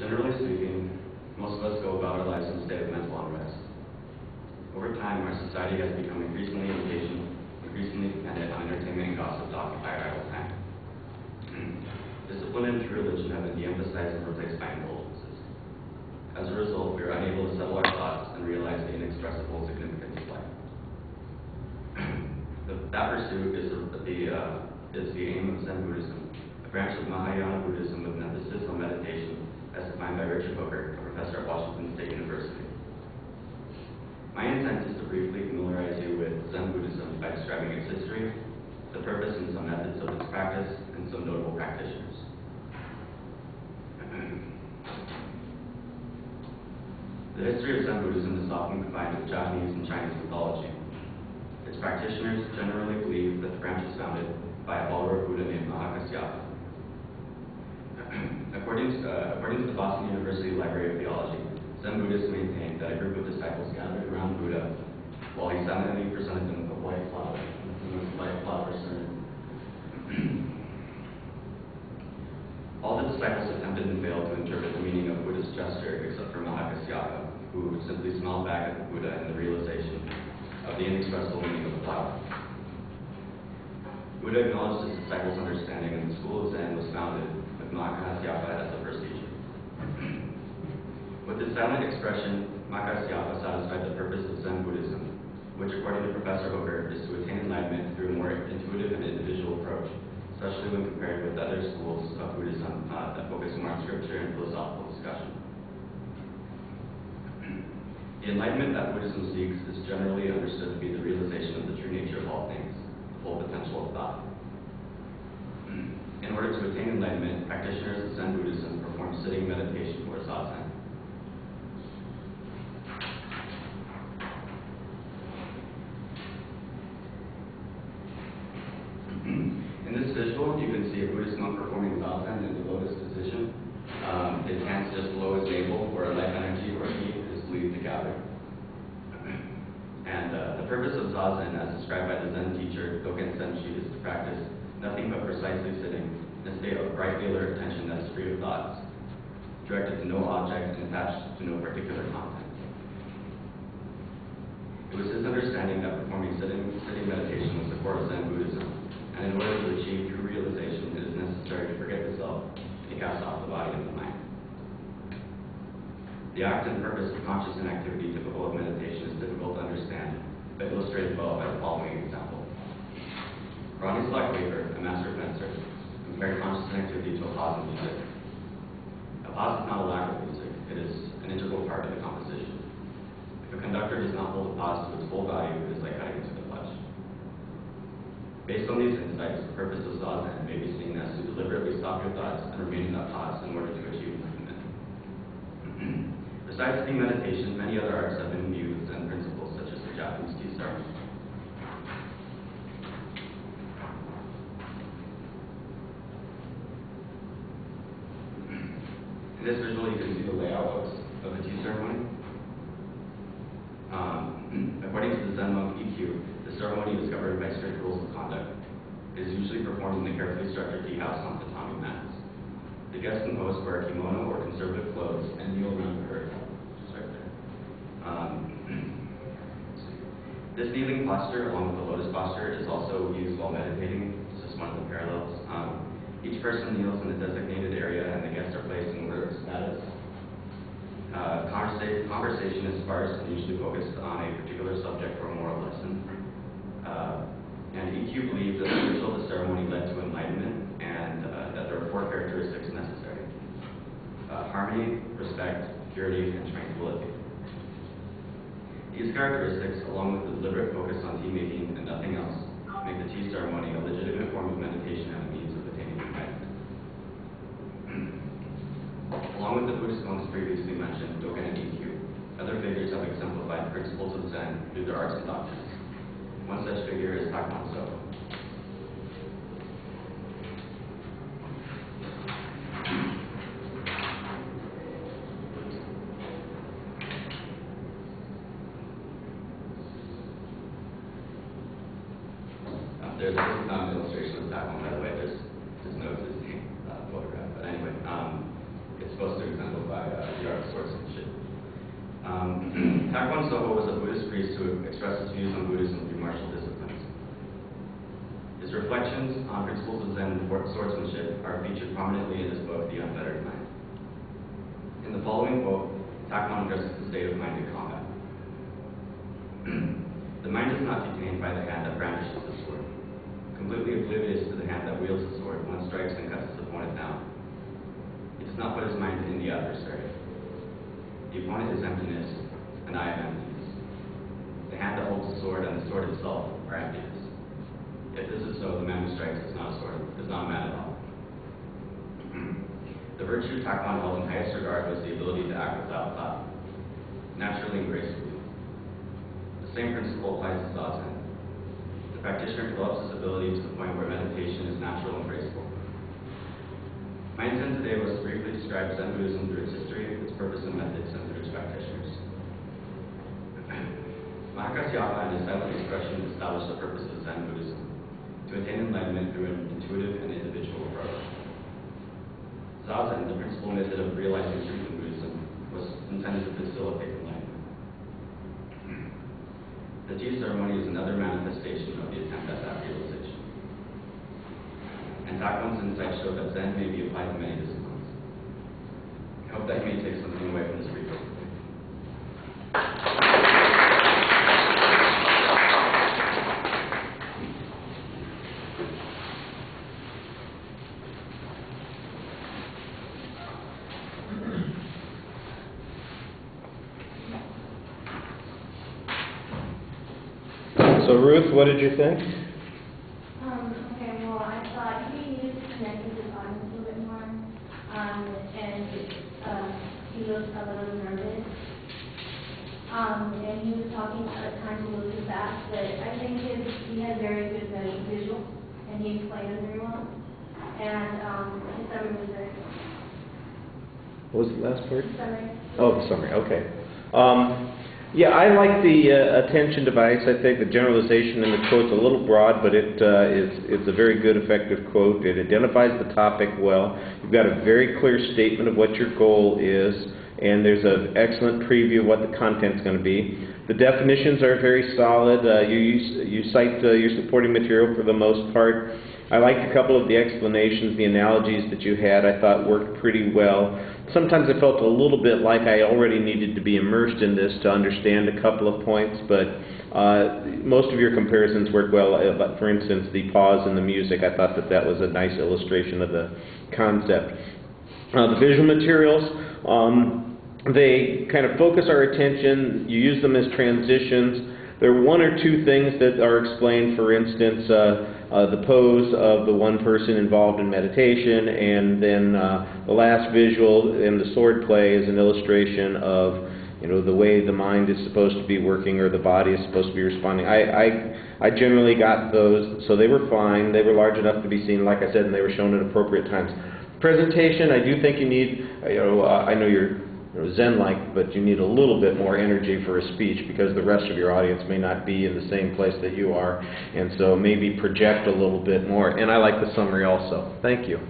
Generally speaking, most of us go about our lives in a state of mental unrest. Over time, our society has become increasingly impatient, increasingly dependent on entertainment and gossip to occupy our idle time. Discipline and true religion have been de-emphasized and replaced by indulgences. As a result, we are unable to settle our thoughts and realize the inexpressible significance of life. That pursuit is the aim of Zen Buddhism, a branch of Mahayana Buddhism with an emphasis on meditation, as defined by Richard Hooker, a professor at Washington State University. My intent is to briefly familiarize you with Zen Buddhism by describing its history, the purpose and some methods of its practice, and some notable practitioners. The history of Zen Buddhism is often combined with Japanese and Chinese mythology. Its practitioners generally believe that the branch was founded by a follower of Buddha named Mahakasyapa. According to the Boston University Library of Theology, Zen Buddhists maintained that a group of disciples gathered around Buddha while he silently presented them with a white flower, All the disciples attempted and failed to interpret the meaning of Buddha's gesture except for Mahakasyapa, who simply smiled back at the Buddha in the realization of the inexpressible meaning of the flower. Buddha acknowledged his disciples' understanding, and the school of Zen was founded with Mahakasyapa as the first teacher. With his silent expression, Mahakasyapa satisfied the purpose of Zen Buddhism, which, according to Professor Hooker, is to attain enlightenment through a more intuitive and individual approach, especially when compared with other schools of Buddhism that focus more on scripture and philosophical discussion. The enlightenment that Buddhism seeks is generally understood to be the realization of the true nature of all things, the full potential of thought. In order to attain enlightenment, practitioners of Zen Buddhism perform sitting meditation or zazen. In this visual, you can see a Buddhist monk performing zazen in the lotus position. His hands just below his navel, where life energy or heat is believed to gather. And the purpose of zazen, as described by the Zen teacher Dogen Senshi, is to practice nothing but precisely sitting in a state of brightly alert attention that is free of thoughts, directed to no object and attached to no particular content. It was his understanding that performing sitting meditation was the core of Zen Buddhism, and in order to achieve true realization, it is necessary to forget the self and to cast off the body and the mind. The act and purpose of conscious inactivity typical of meditation is difficult to understand, but illustrated well by the following example. Bronislaw Klaper, a master fencer, compared conscious inactivity to a pause in music. A pause is not a lack of music, it is an integral part of the composition. If a conductor does not hold a pause to its full value, it is like cutting into the flesh. Based on these insights, the purpose of zazen may be seen as to deliberately stop your thoughts and remain in that pause in order to achieve enlightenment. Besides sitting meditation, many other arts have been viewed with Zen principles, such as the Japanese tea ceremony. In this visual, you can see the layout of the tea ceremony. According to the Zen monk EQ, the ceremony is governed by strict rules of conduct. It is usually performed in a carefully structured tea house on tatami mats. The guests and hosts wear a kimono or conservative clothes and kneel around the earth, which is right there. This kneeling posture, along with the lotus posture, is also used while meditating. This is one of the parallels. Each person kneels in a designated area, and the guests are placed in order of status. Conversation is sparse and usually focused on a particular subject or moral lesson. And EQ believes that the ritual of the ceremony led to enlightenment, and that there are 4 characteristics necessary: harmony, respect, purity, and tranquility. These characteristics, along with the deliberate focus on tea making and nothing else, make the tea ceremony a legitimate form of meditation and a means of attaining enlightenment. Along with the Buddhist monks previously mentioned, Dogen and EQ, other figures have exemplified principles of Zen through their arts and doctrines. One such figure is Takamon So. There's an illustration of Takamon, by the way. There's his nose is photograph, but anyway, it's supposed to exemplify the art of swordsmanship. Takwon Soho was a Buddhist priest who expressed his views on Buddhism through martial disciplines. His reflections on principles of Zen and swordsmanship are featured prominently in his book, The Unfettered Mind. In the following quote, Takwon addresses the state of mind in combat. The mind is not detained by the hand that brandishes the sword. Completely oblivious to the hand that wields the sword, one strikes and cuts his opponent down. He does not put his mind in the adversary. The opponent is emptiness, and I am emptiness. The hand that holds the sword and the sword itself are emptiness. If this is so, the man who strikes is not a man at all. The virtue Takwon held in highest regard was the ability to act without thought, naturally and gracefully. The same principle applies to Zazen. The practitioner develops this ability to the point where meditation is natural and graceful. My intent today was to briefly describe Zen Buddhism through its history, its purpose and methods, and through its practitioners. Mahakasyapa and his silent expression established the purpose of Zen Buddhism, to attain enlightenment through an intuitive and individual approach. Zazen, the principal method of realizing truth in Buddhism, was intended to facilitate enlightenment. The tea ceremony is another manifestation of the attempt at that realization. And Takwon's insights show that Zen may be applied to many disciplines. I hope that you may take something away from this brief overview. So Ruth, what did you think? Okay, well, I thought he needed to connect with his audience a little bit more, and he was a little nervous, and he was talking at times a little too fast, but I think he had very good visual, and he explained it very well, and his summary was very good. What was the last part? Summary. Oh, the summary, okay. Yeah, I like the attention device. I think the generalization in the quote's a little broad, but it's a very good, effective quote. It identifies the topic well. You've got a very clear statement of what your goal is, and there's an excellent preview of what the content's going to be. The definitions are very solid. You cite your supporting material for the most part. I liked a couple of the explanations, the analogies that you had, I thought worked pretty well. Sometimes I felt a little bit like I already needed to be immersed in this to understand a couple of points, but most of your comparisons worked well. For instance, the pause in the music, I thought that was a nice illustration of the concept. The visual materials, they kind of focus our attention. You use them as transitions. There are one or two things that are explained, for instance, the pose of the one person involved in meditation, and then the last visual in the sword play is an illustration of, the way the mind is supposed to be working or the body is supposed to be responding. I generally got those, so they were fine. They were large enough to be seen, like I said, and they were shown at appropriate times. Presentation, I do think you need, I know you're Zen-like, but you need a little bit more energy for a speech because the rest of your audience may not be in the same place that you are, and so maybe project a little bit more. And I like the summary also. Thank you.